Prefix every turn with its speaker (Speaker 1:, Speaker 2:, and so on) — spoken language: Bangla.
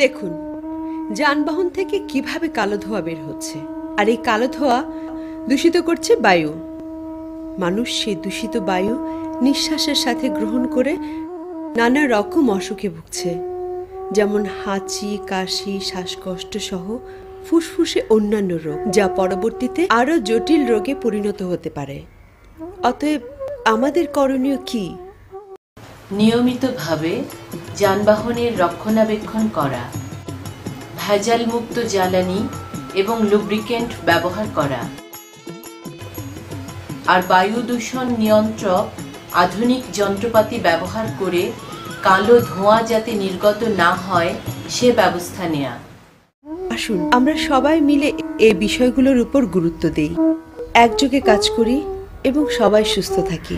Speaker 1: দেখুন, যানবাহন থেকে কিভাবে কালো ধোঁয়া বের হচ্ছে, আর এই কালো ধোঁয়া দূষিত করছে বায়ু। মানুষ সেই দূষিত বায়ু নিঃশ্বাসের সাথে গ্রহণ করে নানা রকম অসুখে ভুগছে, যেমন হাঁচি, কাশি, শ্বাসকষ্ট সহ ফুসফুসে অন্যান্য রোগ, যা পরবর্তীতে আরও জটিল রোগে পরিণত হতে পারে। অতএব আমাদের করণীয় কি?
Speaker 2: নিয়মিতভাবে যানবাহনের রক্ষণাবেক্ষণ করা, ভেজালমুক্ত জ্বালানি এবং লুব্রিকেন্ট ব্যবহার করা, আর বায়ু দূষণ নিয়ন্ত্রক আধুনিক যন্ত্রপাতি ব্যবহার করে কালো ধোঁয়া যাতে নির্গত না হয় সে ব্যবস্থা নেওয়া।
Speaker 1: আসুন আমরা সবাই মিলে এই বিষয়গুলোর উপর গুরুত্ব দেই, একযোগে কাজ করি এবং সবাই সুস্থ থাকি।